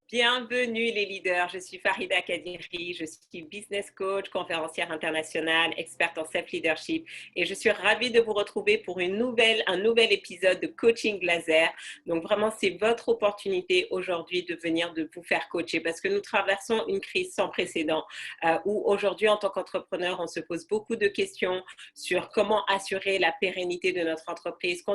Bienvenue les leaders, je suis Farida Kadiri, je suis business coach, conférencière internationale, experte en self-leadership et je suis ravie de vous retrouver pour un nouvel épisode de Coaching Laser. Donc vraiment, c'est votre opportunité aujourd'hui de venir de vous faire coacher parce que nous traversons une crise sans précédent où aujourd'hui en tant qu'entrepreneur, on se pose beaucoup de questions sur comment assurer la pérennité de notre entreprise,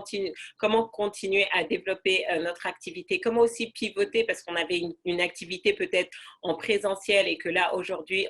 comment continuer à développer notre activité, comment aussi pivoter parce qu'on avait une activité peut-être en présentiel et que là aujourd'hui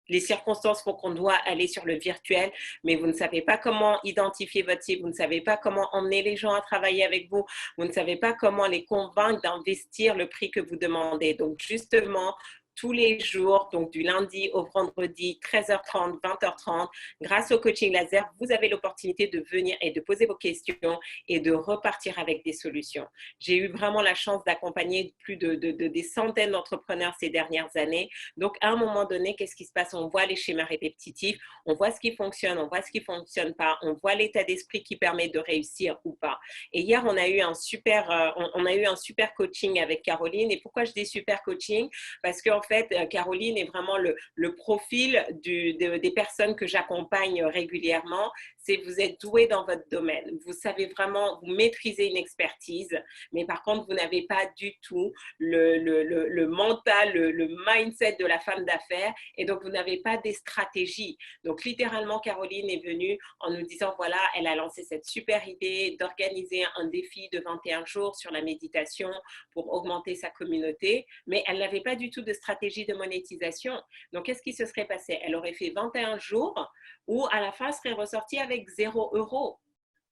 les circonstances font qu'on doit aller sur le virtuel, mais vous ne savez pas comment identifier votre cible, vous ne savez pas comment emmener les gens à travailler avec vous, vous ne savez pas comment les convaincre d'investir le prix que vous demandez. Donc justement, tous les jours, donc du lundi au vendredi, 13h30, 20h30, grâce au coaching laser, vous avez l'opportunité de venir et de poser vos questions et de repartir avec des solutions. J'ai eu vraiment la chance d'accompagner plus des centaines d'entrepreneurs ces dernières années. Donc, à un moment donné, qu'est-ce qui se passe? On voit les schémas répétitifs, on voit ce qui fonctionne, on voit ce qui ne fonctionne pas, on voit l'état d'esprit qui permet de réussir ou pas. Et hier, on a eu un super coaching avec Caroline. Et pourquoi je dis super coaching? Parce qu'en fait, Caroline est vraiment le profil des personnes que j'accompagne régulièrement. C'est vous êtes doué dans votre domaine. Vous savez vraiment, vous maîtrisez une expertise, mais par contre, vous n'avez pas du tout le mental, le mindset de la femme d'affaires et donc vous n'avez pas des stratégies. Donc, littéralement, Caroline est venue en nous disant, voilà, elle a lancé cette super idée d'organiser un défi de 21 jours sur la méditation pour augmenter sa communauté, mais elle n'avait pas du tout de stratégie de monétisation. Donc, qu'est-ce qui se serait passé? Elle aurait fait 21 jours où à la fin, elle serait ressortie avec 0 €.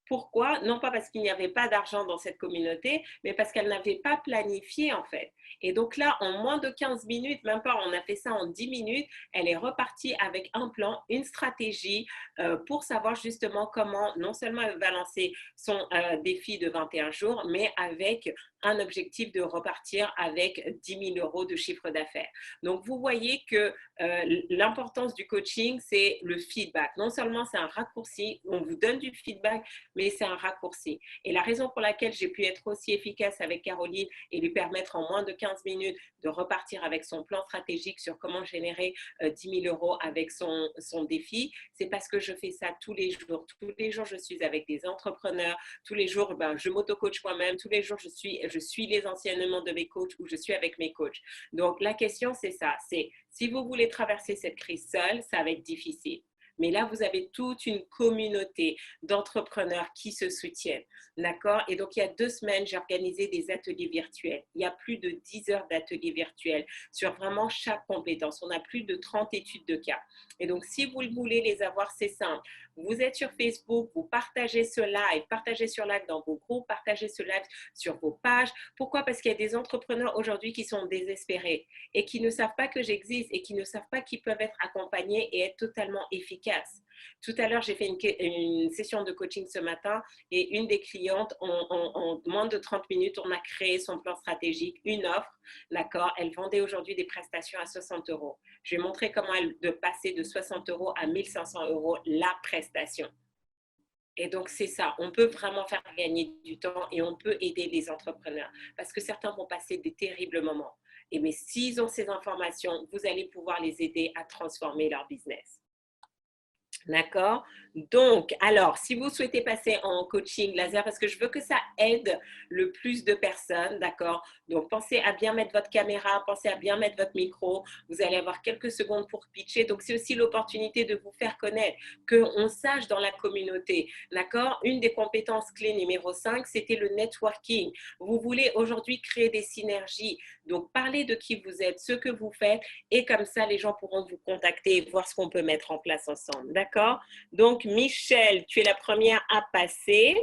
Pourquoi? Non pas parce qu'il n'y avait pas d'argent dans cette communauté, mais parce qu'elle n'avait pas planifié en fait. Et donc là, en moins de 15 minutes, même pas, on a fait ça en 10 minutes, elle est repartie avec un plan, une stratégie pour savoir justement comment non seulement elle va lancer son défi de 21 jours, mais avec un objectif de repartir avec 10 000 € de chiffre d'affaires. Donc, vous voyez que l'importance du coaching, c'est le feedback. Non seulement c'est un raccourci, on vous donne du feedback, mais c'est un raccourci. Et la raison pour laquelle j'ai pu être aussi efficace avec Caroline et lui permettre en moins de 15 minutes de repartir avec son plan stratégique sur comment générer 10 000 € avec son défi, c'est parce que je fais ça tous les jours. Tous les jours, je suis avec des entrepreneurs. Tous les jours, je m'auto-coach moi-même. Tous les jours, je suis les enseignements de mes coachs ou je suis avec mes coachs. Donc, la question, c'est ça. C'est si vous voulez traverser cette crise seule, ça va être difficile. Mais là, vous avez toute une communauté d'entrepreneurs qui se soutiennent. D'accord? Et donc, il y a 2 semaines, j'ai organisé des ateliers virtuels. Il y a plus de 10 heures d'ateliers virtuels sur vraiment chaque compétence. On a plus de 30 études de cas. Et donc, si vous voulez les avoir, c'est simple. Vous êtes sur Facebook, vous partagez ce live dans vos groupes, partagez ce live sur vos pages. Pourquoi? Parce qu'il y a des entrepreneurs aujourd'hui qui sont désespérés et qui ne savent pas que j'existe et qui ne savent pas qu'ils peuvent être accompagnés et être totalement efficaces. Tout à l'heure, j'ai fait une session de coaching ce matin et une des clientes, en moins de 30 minutes, on a créé son plan stratégique, une offre, d'accord? Elle vendait aujourd'hui des prestations à 60 €. Je vais montrer comment de passer de 60 € à 1 500 € la prestation. Et donc, c'est ça. On peut vraiment faire gagner du temps et on peut aider les entrepreneurs parce que certains vont passer des terribles moments. Mais s'ils ont ces informations, vous allez pouvoir les aider à transformer leur business. D'accord? Donc, alors, si vous souhaitez passer en coaching laser, parce que je veux que ça aide le plus de personnes, d'accord? Donc, pensez à bien mettre votre caméra, pensez à bien mettre votre micro. Vous allez avoir quelques secondes pour pitcher. Donc, c'est aussi l'opportunité de vous faire connaître, qu'on sache dans la communauté, d'accord? Une des compétences clés numéro 5, c'était le networking. Vous voulez aujourd'hui créer des synergies. Donc, parlez de qui vous êtes, ce que vous faites, et comme ça, les gens pourront vous contacter et voir ce qu'on peut mettre en place ensemble, d'accord? Donc, Michel, tu es la première à passer.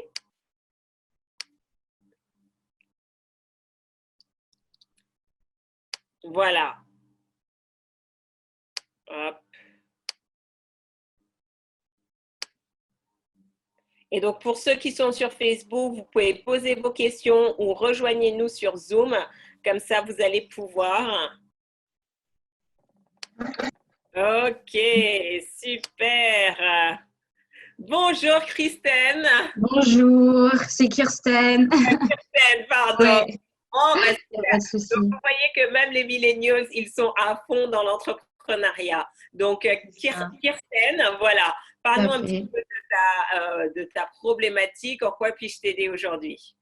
Voilà. Hop. Et donc, pour ceux qui sont sur Facebook, vous pouvez poser vos questions ou rejoignez-nous sur Zoom. Comme ça, vous allez pouvoir. Ok, super. Bonjour, Christine. Bonjour, c'est Kirsten. Christine, pardon. Ouais, Oh, bah, Il n'y a super. pas de souci. Donc, vous voyez que même les millennials, ils sont à fond dans l'entrepreneuriat. Donc, C'est ça, Kirsten, voilà, tout à parle-nous un petit fait. peu de ta problématique. En quoi puis-je t'aider aujourd'hui?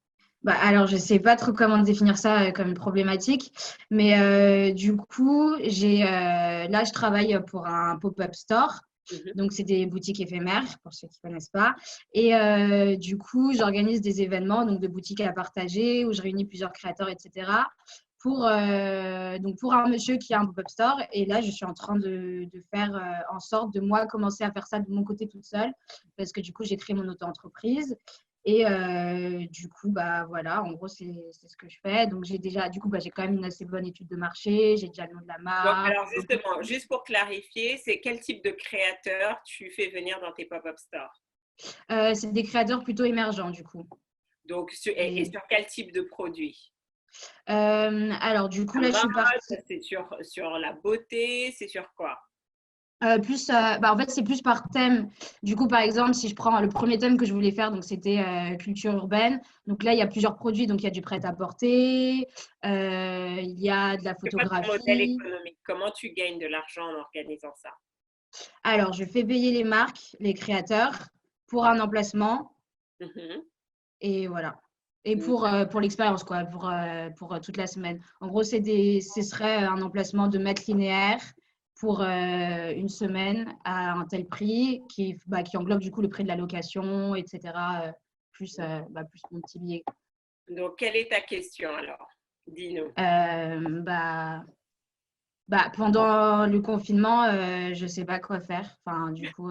Bah, alors, je ne sais pas trop comment définir ça comme une problématique, mais du coup, là, je travaille pour un pop-up store. Mhm. Donc, c'est des boutiques éphémères, pour ceux qui ne connaissent pas. Et du coup, j'organise des événements, donc de boutiques à partager, où je réunis plusieurs créateurs, etc. Donc pour un monsieur qui a un pop-up store. Et là, je suis en train de faire en sorte de moi commencer à faire ça de mon côté toute seule, parce que du coup, j'ai créé mon auto-entreprise. Et du coup, bah voilà, en gros, c'est ce que je fais. Donc, j'ai déjà, du coup, bah, j'ai quand même une assez bonne étude de marché. J'ai déjà le nom de la Donc, marque. alors justement, juste pour clarifier, c'est quel type de créateur tu fais venir dans tes pop-up stores? C'est des créateurs plutôt émergents, du coup. Donc, et Et, sur quel type de produit? alors, du coup, La là, je mode, suis partie. c'est sur la beauté, c'est sur quoi? En fait, c'est plus par thème. Du coup, par exemple, si je prends le premier thème que je voulais faire, donc c'était culture urbaine. Donc là, il y a plusieurs produits. Donc, il y a du prêt-à-porter, il y a de la C'est quoi ton modèle photographie. économique? Comment tu gagnes de l'argent en organisant ça? Alors, je fais payer les marques, les créateurs pour un emplacement. Mhm. Et voilà. Et pour l'expérience, quoi, pour toute la semaine. En gros, ce serait un emplacement de mètres linéaires pour une semaine à un tel prix qui englobe du coup le prix de la location, etc. Plus mon petit billet. Donc, quelle est ta question alors? Dis-nous. Euh, bah, pendant le confinement, je ne sais pas quoi faire. Enfin, du coup,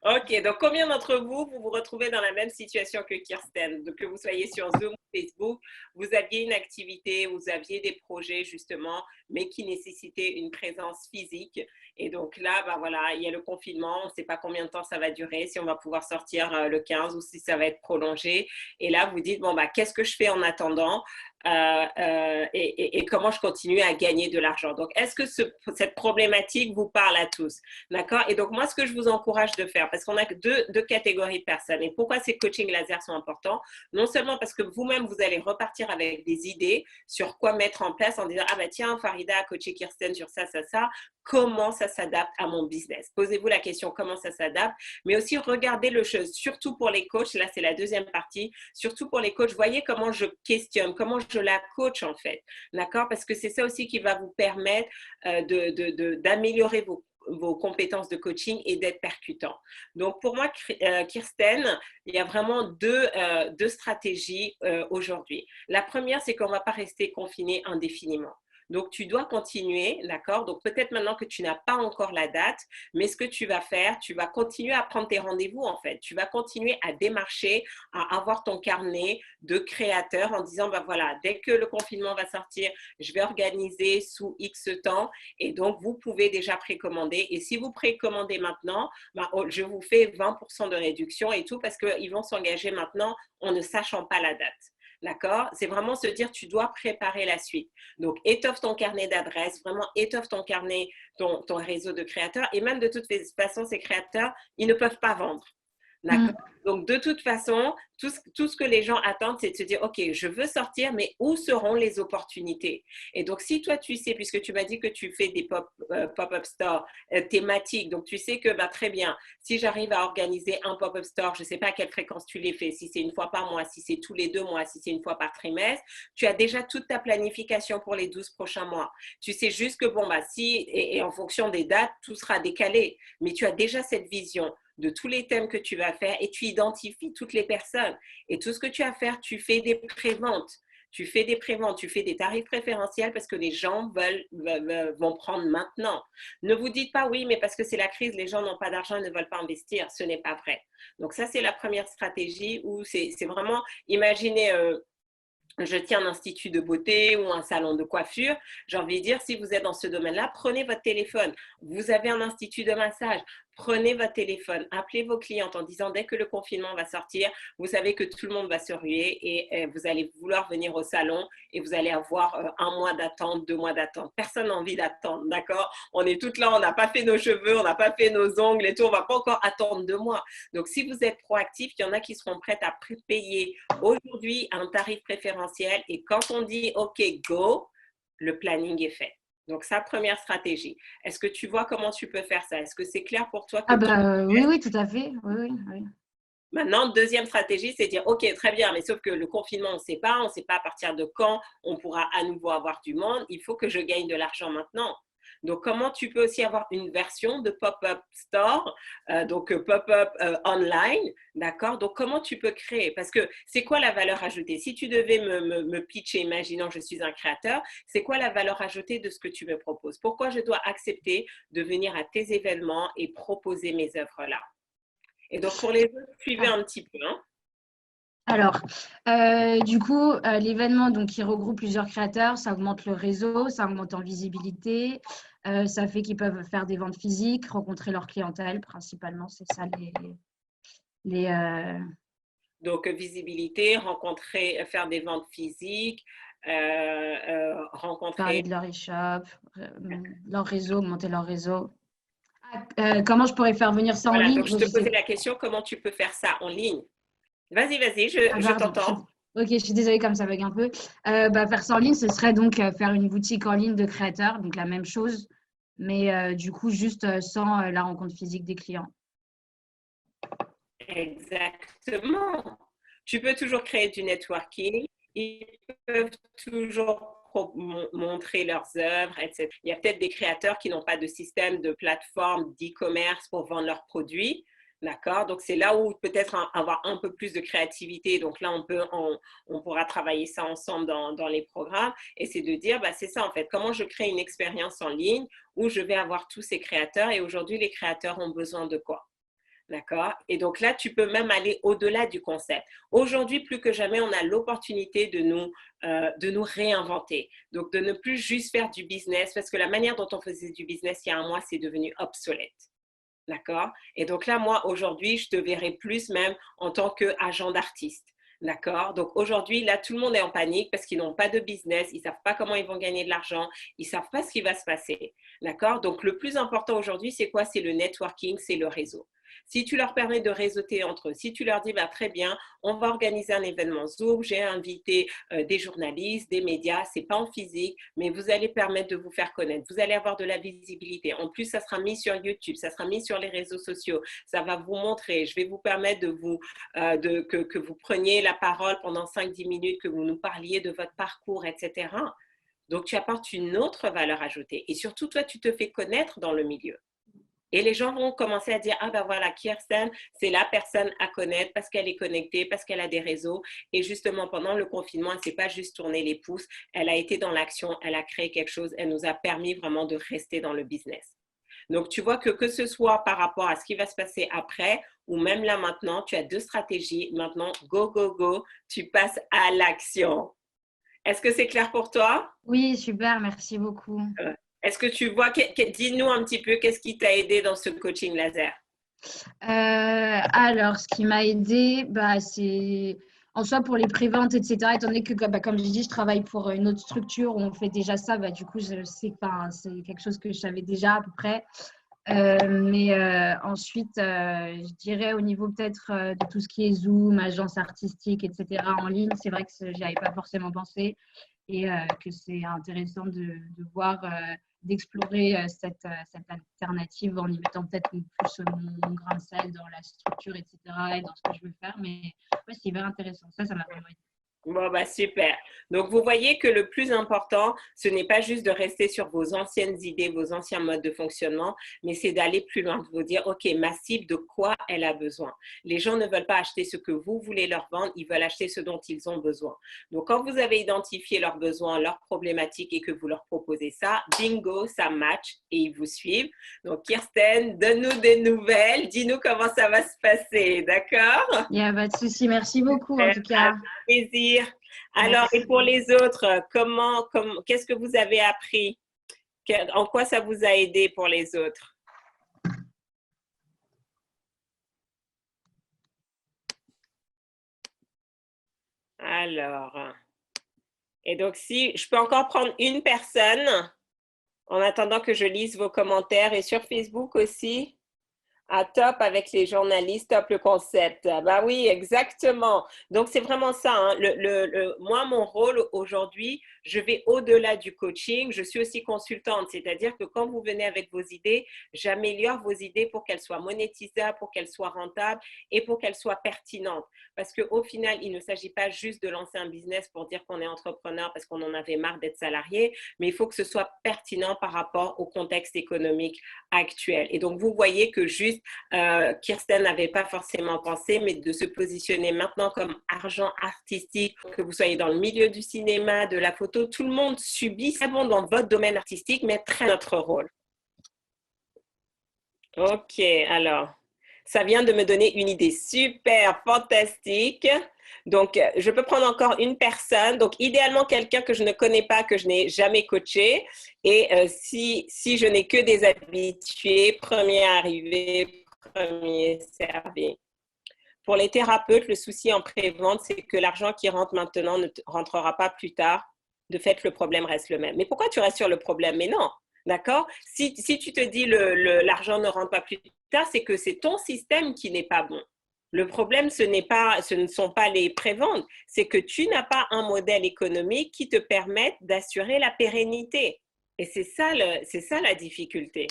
Ok, donc combien d'entre vous, vous vous retrouvez dans la même situation que Kirsten? Donc, que vous soyez sur Zoom ou Facebook, vous aviez une activité, vous aviez des projets justement, mais qui nécessitaient une présence physique. Et donc là, bah voilà, il y a le confinement, on ne sait pas combien de temps ça va durer, si on va pouvoir sortir le 15 ou si ça va être prolongé. Et là, vous dites, bon, bah, qu'est-ce que je fais en attendant? Et comment je continue à gagner de l'argent. Donc, est-ce que cette problématique vous parle à tous? D'accord? Et donc, moi, ce que je vous encourage de faire, parce qu'on a deux catégories de personnes. Et pourquoi ces coachings laser sont importants? Non seulement parce que vous-même, vous allez repartir avec des idées sur quoi mettre en place en disant, ah bah tiens, Farida a coaché Kirsten sur ça, ça, ça. Comment ça s'adapte à mon business? Posez-vous la question, comment ça s'adapte? Mais aussi, regardez le chose, surtout pour les coachs. Là, c'est la deuxième partie. Surtout pour les coachs, voyez comment je questionne, comment je la coach en fait. D'accord? Parce que c'est ça aussi qui va vous permettre d'améliorer vos compétences de coaching et d'être percutant. Donc, pour moi, Kirsten, il y a vraiment deux stratégies aujourd'hui. La première, c'est qu'on ne va pas rester confiné indéfiniment. Donc, tu dois continuer, d'accord? Donc, peut-être maintenant que tu n'as pas encore la date, mais ce que tu vas faire, tu vas continuer à prendre tes rendez-vous, en fait. Tu vas continuer à démarcher, à avoir ton carnet de créateurs en disant, ben voilà, dès que le confinement va sortir, je vais organiser sous X temps et donc, vous pouvez déjà précommander. Et si vous précommandez maintenant, ben, je vous fais 20% de réduction et tout parce qu'ils vont s'engager maintenant en ne sachant pas la date. D'accord? C'est vraiment se dire, tu dois préparer la suite. Donc, étoffe ton carnet d'adresses, vraiment étoffe ton carnet, ton réseau de créateurs. Et même de toute façon, ces créateurs, ils ne peuvent pas vendre. D'accord? mm, Donc, de toute façon, tout ce que les gens attendent, c'est de se dire, OK, je veux sortir, mais où seront les opportunités? Et donc, si toi, tu sais, puisque tu m'as dit que tu fais des pop-up stores thématiques, donc tu sais que, bah, très bien, si j'arrive à organiser un pop-up store, je ne sais pas à quelle fréquence tu les fais, si c'est une fois par mois, si c'est tous les 2 mois, si c'est une fois par trimestre, tu as déjà toute ta planification pour les 12 prochains mois. Tu sais juste que, bon, bah, et en fonction des dates, tout sera décalé, mais tu as déjà cette vision de tous les thèmes que tu vas faire et tu identifies toutes les personnes. Et tout ce que tu as à faire, tu fais des préventes. Tu fais des préventes, tu fais des tarifs préférentiels parce que les gens vont prendre maintenant. Ne vous dites pas oui, mais parce que c'est la crise, les gens n'ont pas d'argent, ils ne veulent pas investir. Ce n'est pas vrai. Donc ça, c'est la première stratégie où c'est vraiment, imaginez je tiens un institut de beauté ou un salon de coiffure, j'ai envie de dire, si vous êtes dans ce domaine-là, prenez votre téléphone. Vous avez un institut de massage, prenez votre téléphone, appelez vos clientes en disant dès que le confinement va sortir, vous savez que tout le monde va se ruer et vous allez vouloir venir au salon et vous allez avoir 1 mois d'attente, 2 mois d'attente. Personne n'a envie d'attendre, d'accord? On est toutes là, on n'a pas fait nos cheveux, on n'a pas fait nos ongles et tout, on ne va pas encore attendre 2 mois. Donc, si vous êtes proactif, il y en a qui seront prêtes à payer aujourd'hui un tarif préférentiel événementiel et quand on dit OK, go, le planning est fait. Donc, ça, première stratégie. Est-ce que tu vois comment tu peux faire ça? Est-ce que c'est clair pour toi que Ah bah oui, oui, tout à fait. Oui, oui, oui. Maintenant, deuxième stratégie, c'est de dire, OK, très bien, mais sauf que le confinement, on ne sait pas à partir de quand on pourra à nouveau avoir du monde. Il faut que je gagne de l'argent maintenant. Donc, comment tu peux aussi avoir une version de pop-up store, donc pop-up online, d'accord? Donc, comment tu peux créer? Parce que c'est quoi la valeur ajoutée? Si tu devais me pitcher, imaginons je suis un créateur, c'est quoi la valeur ajoutée de ce que tu me proposes? Pourquoi je dois accepter de venir à tes événements et proposer mes œuvres là? Et donc, pour les autres, suivez Ah, un petit peu. Hein. alors, du coup, l'événement donc, qui regroupe plusieurs créateurs, ça augmente le réseau, ça augmente en visibilité, ça fait qu'ils peuvent faire des ventes physiques, rencontrer leur clientèle, principalement, c'est ça les Donc, visibilité, rencontrer, faire des ventes physiques, parler rencontrer. de leur e-shop, leur réseau, augmenter leur réseau. Comment je pourrais faire venir ça en Voilà, ligne? donc je Bon, te je posais sais. la question, comment tu peux faire ça en ligne? Vas-y, vas-y, Ah, je pardon. t'entends. Ok, je suis désolée comme ça bug un peu. Faire ça en ligne, ce serait donc faire une boutique en ligne de créateurs, donc la même chose, mais du coup juste sans la rencontre physique des clients. Exactement. Tu peux toujours créer du networking. Ils peuvent toujours montrer leurs œuvres, etc. Il y a peut-être des créateurs qui n'ont pas de système de plateforme d'e-commerce pour vendre leurs produits. D'accord? Donc, c'est là où peut-être avoir un peu plus de créativité. Donc, là, on pourra travailler ça ensemble dans les programmes. Et c'est de dire, bah, c'est ça en fait, comment je crée une expérience en ligne où je vais avoir tous ces créateurs. Et aujourd'hui, les créateurs ont besoin de quoi? D'accord? Et donc là, tu peux même aller au-delà du concept. Aujourd'hui, plus que jamais, on a l'opportunité de nous réinventer. Donc, de ne plus juste faire du business, parce que la manière dont on faisait du business il y a un mois, c'est devenu obsolète. D'accord? Et donc là, moi, aujourd'hui, je te verrai plus même en tant qu'agent d'artiste. D'accord? Donc aujourd'hui, là, tout le monde est en panique parce qu'ils n'ont pas de business, ils ne savent pas comment ils vont gagner de l'argent, ils ne savent pas ce qui va se passer. D'accord? Donc le plus important aujourd'hui, c'est quoi? C'est le networking, c'est le réseau. Si tu leur permets de réseauter entre eux, si tu leur dis, bah, très bien, on va organiser un événement Zoom, j'ai invité des journalistes, des médias, c'est pas en physique, mais vous allez permettre de vous faire connaître, vous allez avoir de la visibilité. En plus, ça sera mis sur YouTube, ça sera mis sur les réseaux sociaux, ça va vous montrer, je vais vous permettre que vous preniez la parole pendant 5-10 minutes, que vous nous parliez de votre parcours, etc. Donc, tu apportes une autre valeur ajoutée. Et surtout, toi, tu te fais connaître dans le milieu. Et les gens vont commencer à dire, ah ben voilà, Kirsten, c'est la personne à connaître parce qu'elle est connectée, parce qu'elle a des réseaux. Et justement, pendant le confinement, elle ne s'est pas juste tourner les pouces, elle a été dans l'action, elle a créé quelque chose, elle nous a permis vraiment de rester dans le business. Donc, tu vois que ce soit par rapport à ce qui va se passer après ou même là maintenant, tu as deux stratégies. Maintenant, go, go, go, tu passes à l'action. Est-ce que c'est clair pour toi? Oui, super, merci beaucoup. Est-ce que tu vois, dis-nous un petit peu, qu'est-ce qui t'a aidé dans ce coaching laser? Alors, ce qui m'a aidé, bah, c'est en soi pour les préventes, etc. Étant donné que, bah, comme je dis, je travaille pour une autre structure où on fait déjà ça, bah, du coup, je sais que c'est quelque chose que je savais déjà à peu près. Mais ensuite, je dirais au niveau peut-être de tout ce qui est Zoom, agence artistique, etc. en ligne, c'est vrai que j'y avais pas forcément pensé et que c'est intéressant de voir, d'explorer cette alternative en y mettant peut-être plus mon grain de sel dans la structure, etc. et dans ce que je veux faire. Mais ouais, c'est hyper intéressant. Ça m'a vraiment aidé. Bon, bah super. Donc, vous voyez que le plus important, ce n'est pas juste de rester sur vos anciennes idées, vos anciens modes de fonctionnement, mais c'est d'aller plus loin, de vous dire, OK, ma cible, de quoi elle a besoin. Les gens ne veulent pas acheter ce que vous voulez leur vendre, ils veulent acheter ce dont ils ont besoin. Donc, quand vous avez identifié leurs besoins, leurs problématiques et que vous leur proposez ça, bingo, ça match et ils vous suivent. Donc, Kirsten, donne-nous des nouvelles, dis-nous comment ça va se passer, d'accord? Il n'y a pas de souci. Merci beaucoup, en tout cas. Plaisir. Alors, et pour Merci. les autres, qu'est-ce que vous avez appris? En quoi ça vous a aidé pour les autres? Alors, et donc si je peux encore prendre une personne en attendant que je lise vos commentaires et sur Facebook aussi. À top avec les journalistes, top le concept. Bah oui, exactement. Donc, c'est vraiment ça. Hein. Moi, mon rôle aujourd'hui, je vais au-delà du coaching. Je suis aussi consultante, c'est-à-dire que quand vous venez avec vos idées, j'améliore vos idées pour qu'elles soient monétisables, pour qu'elles soient rentables et pour qu'elles soient pertinentes. Parce qu'au final, il ne s'agit pas juste de lancer un business pour dire qu'on est entrepreneur parce qu'on en avait marre d'être salarié, mais il faut que ce soit pertinent par rapport au contexte économique actuel. Et donc, vous voyez que juste Kirsten n'avait pas forcément pensé, mais de se positionner maintenant comme argent artistique, que vous soyez dans le milieu du cinéma, de la photo, tout le monde subit, c'est bon dans votre domaine artistique, mais très notre rôle. Ok, alors, ça vient de me donner une idée super fantastique. Donc, je peux prendre encore une personne. Donc, idéalement, quelqu'un que je ne connais pas, que je n'ai jamais coaché. Et si je n'ai que des habitués, premier arrivé, premier servi. Pour les thérapeutes, le souci en pré-vente, c'est que l'argent qui rentre maintenant ne rentrera pas plus tard. De fait, le problème reste le même. Mais pourquoi tu restes sur le problème? Mais non, d'accord? Si tu te dis l'argent ne rentre pas plus tard, c'est que c'est ton système qui n'est pas bon. Le problème, ce ne sont pas les préventes, c'est que tu n'as pas un modèle économique qui te permette d'assurer la pérennité. Et c'est ça la difficulté.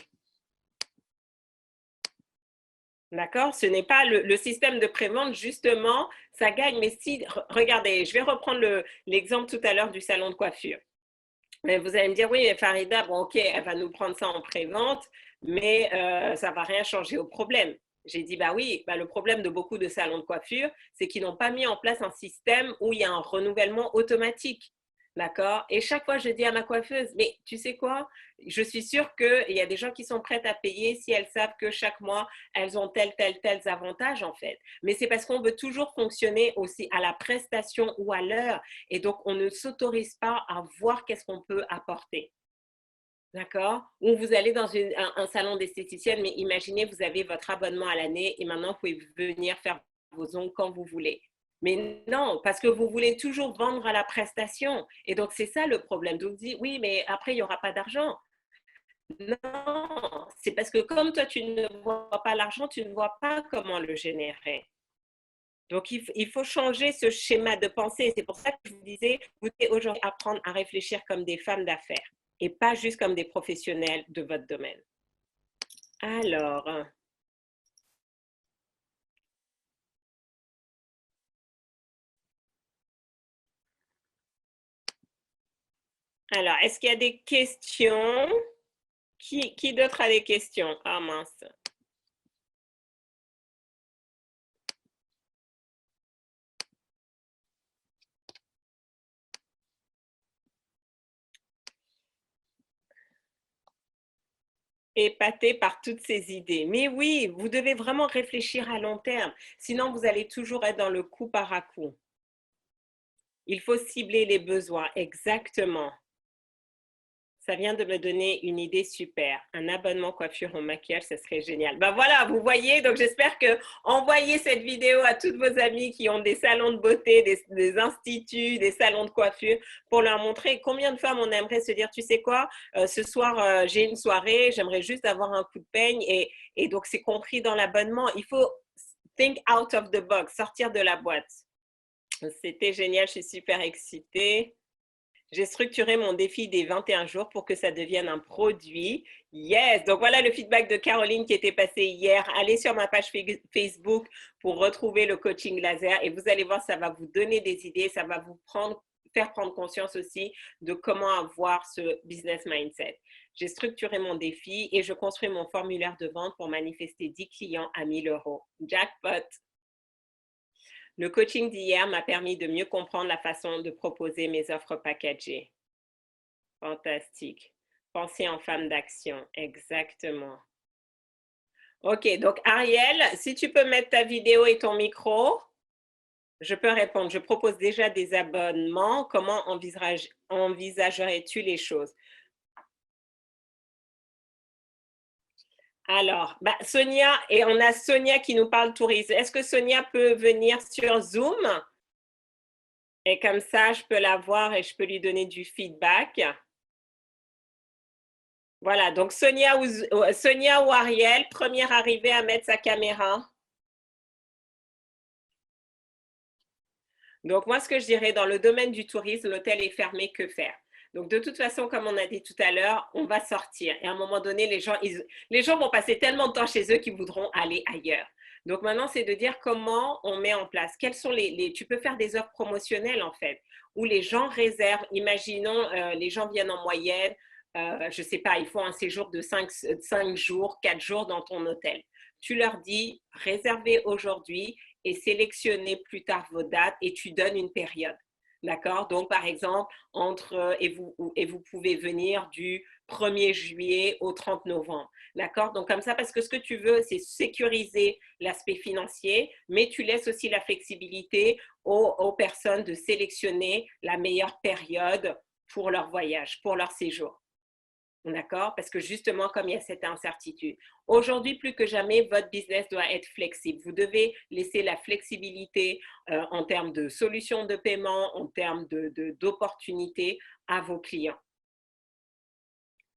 D'accord? Ce n'est pas le système de prévente, justement, ça gagne. Mais si, regardez, je vais reprendre l'exemple tout à l'heure du salon de coiffure. Mais vous allez me dire, oui, Farida, bon, ok, elle va nous prendre ça en prévente, mais ça ne va rien changer au problème. J'ai dit, bah oui, bah le problème de beaucoup de salons de coiffure, c'est qu'ils n'ont pas mis en place un système où il y a un renouvellement automatique. D'accord? Et chaque fois, je dis à ma coiffeuse, mais tu sais quoi? Je suis sûre qu'il y a des gens qui sont prêts à payer si elles savent que chaque mois, elles ont tels avantages, en fait. Mais c'est parce qu'on veut toujours fonctionner aussi à la prestation ou à l'heure. Et donc, on ne s'autorise pas à voir qu'est-ce qu'on peut apporter. D'accord? Ou vous allez dans un salon d'esthéticienne, mais imaginez, vous avez votre abonnement à l'année et maintenant, vous pouvez venir faire vos ongles quand vous voulez. Mais non, parce que vous voulez toujours vendre à la prestation. Et donc, c'est ça le problème. Donc, vous dites, oui, mais après, il n'y aura pas d'argent. Non, c'est parce que comme toi, tu ne vois pas l'argent, tu ne vois pas comment le générer. Donc, il faut changer ce schéma de pensée. C'est pour ça que je vous disais, vous devez aujourd'hui apprendre à réfléchir comme des femmes d'affaires et pas juste comme des professionnels de votre domaine. Alors, est-ce qu'il y a des questions? Qui d'autre a des questions? Ah mince. Épaté par toutes ces idées. Mais oui, vous devez vraiment réfléchir à long terme. Sinon, vous allez toujours être dans le coup par à coup. Il faut cibler les besoins, exactement. Ça vient de me donner une idée super. Un abonnement coiffure au maquillage, ce serait génial. Ben voilà, vous voyez, donc j'espère que envoyez cette vidéo à toutes vos amies qui ont des salons de beauté, des instituts, des salons de coiffure, pour leur montrer combien de femmes on aimerait se dire, tu sais quoi, ce soir, j'ai une soirée, j'aimerais juste avoir un coup de peigne. Et donc, c'est compris dans l'abonnement. Il faut think out of the box, sortir de la boîte. C'était génial, je suis super excitée. J'ai structuré mon défi des 21 jours pour que ça devienne un produit. Yes! Donc voilà le feedback de Caroline qui était passé hier. Allez sur ma page Facebook pour retrouver le coaching laser et vous allez voir, ça va vous donner des idées, ça va vous faire prendre conscience aussi de comment avoir ce business mindset. J'ai structuré mon défi et je construis mon formulaire de vente pour manifester 10 clients à 1 000 €. Jackpot! Le coaching d'hier m'a permis de mieux comprendre la façon de proposer mes offres packagées. Fantastique. Penser en femme d'action, exactement. Ok, donc Ariel, si tu peux mettre ta vidéo et ton micro, je peux répondre. Je propose déjà des abonnements. Comment envisagerais-tu les choses? Alors, Sonia, et on a Sonia qui nous parle tourisme. Est-ce que Sonia peut venir sur Zoom? Et comme ça, je peux la voir et je peux lui donner du feedback. Voilà, donc Sonia ou Ariel, première arrivée à mettre sa caméra. Donc, moi, ce que je dirais, dans le domaine du tourisme, l'hôtel est fermé, que faire? Donc, de toute façon, comme on a dit tout à l'heure, on va sortir. Et à un moment donné, les gens vont passer tellement de temps chez eux qu'ils voudront aller ailleurs. Donc, maintenant, c'est de dire comment on met en place. Quels sont tu peux faire des offres promotionnelles, en fait, où les gens réservent. Imaginons, les gens viennent en moyenne, je ne sais pas, ils font un séjour de 5 jours, 4 jours dans ton hôtel. Tu leur dis, réservez aujourd'hui et sélectionnez plus tard vos dates et tu donnes une période. D'accord? Donc, par exemple, et vous pouvez venir du 1er juillet au 30 novembre. D'accord? Donc, comme ça, parce que ce que tu veux, c'est sécuriser l'aspect financier, mais tu laisses aussi la flexibilité aux personnes de sélectionner la meilleure période pour leur voyage, pour leur séjour. D'accord? Parce que justement, comme il y a cette incertitude. Aujourd'hui, plus que jamais, votre business doit être flexible. Vous devez laisser la flexibilité en termes de solutions de paiement, en termes d'opportunités à vos clients.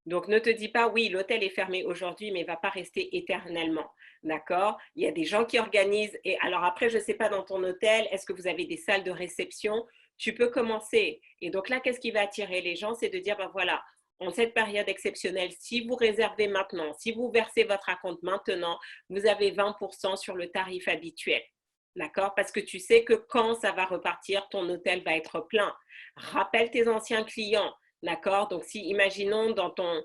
Donc, ne te dis pas, oui, l'hôtel est fermé aujourd'hui, mais il ne va pas rester éternellement. D'accord? Il y a des gens qui organisent. Et alors après, je ne sais pas, dans ton hôtel, est-ce que vous avez des salles de réception? Tu peux commencer. Et donc là, qu'est-ce qui va attirer les gens? C'est de dire, ben voilà, en cette période exceptionnelle, si vous réservez maintenant, si vous versez votre acompte maintenant, vous avez 20% sur le tarif habituel. D'accord? Parce que tu sais que quand ça va repartir, ton hôtel va être plein. Rappelle tes anciens clients. D'accord? Donc, si, imaginons, dans ton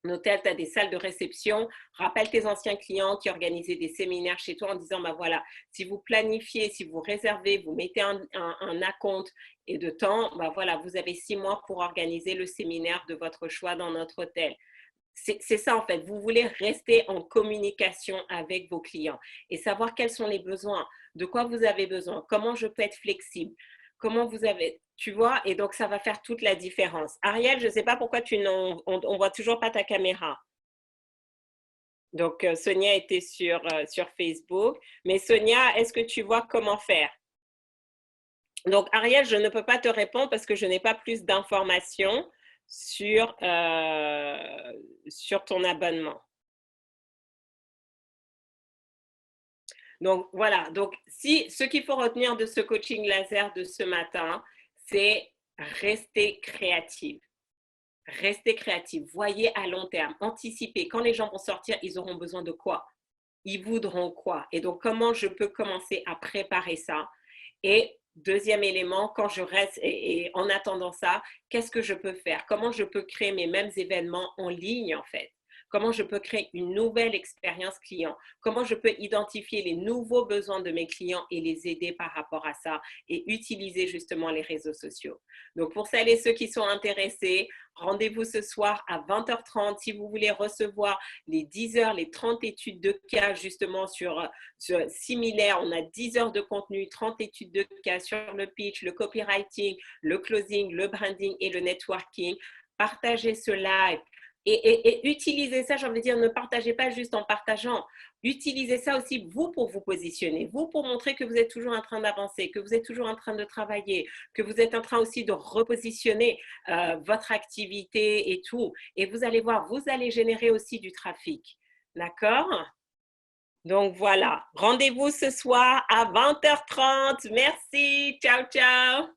hôtel, tu as des salles de réception, rappelle tes anciens clients qui organisaient des séminaires chez toi en disant, ben voilà, si vous planifiez, si vous réservez, vous mettez un acompte et de temps, ben voilà, vous avez 6 mois pour organiser le séminaire de votre choix dans notre hôtel. C'est ça en fait, vous voulez rester en communication avec vos clients et savoir quels sont les besoins, de quoi vous avez besoin, comment je peux être flexible, comment vous avez, tu vois, et donc ça va faire toute la différence. Ariel, je ne sais pas pourquoi on voit toujours pas ta caméra. Donc Sonia était sur Facebook, mais Sonia, est-ce que tu vois comment faire? Donc Ariel, je ne peux pas te répondre parce que je n'ai pas plus d'informations sur ton abonnement. Donc voilà, donc ce qu'il faut retenir de ce coaching laser de ce matin, c'est rester créative. Restez créative, voyez à long terme, anticipez. Quand les gens vont sortir, ils auront besoin de quoi? Ils voudront quoi? Et donc, comment je peux commencer à préparer ça? Et deuxième élément, quand je reste et en attendant ça, qu'est-ce que je peux faire? Comment je peux créer mes mêmes événements en ligne, en fait? Comment je peux créer une nouvelle expérience client? Comment je peux identifier les nouveaux besoins de mes clients et les aider par rapport à ça et utiliser justement les réseaux sociaux? Donc, pour celles et ceux qui sont intéressés, rendez-vous ce soir à 20h30 si vous voulez recevoir les 10 heures, les 30 études de cas justement sur similaire. On a 10 heures de contenu, 30 études de cas sur le pitch, le copywriting, le closing, le branding et le networking. Partagez ce live. Et utilisez ça, j'ai envie de dire, ne partagez pas juste en partageant. Utilisez ça aussi, vous, pour vous positionner, vous, pour montrer que vous êtes toujours en train d'avancer, que vous êtes toujours en train de travailler, que vous êtes en train aussi de repositionner votre activité et tout. Et vous allez voir, vous allez générer aussi du trafic. D'accord? Donc, voilà. Rendez-vous ce soir à 20h30. Merci. Ciao, ciao.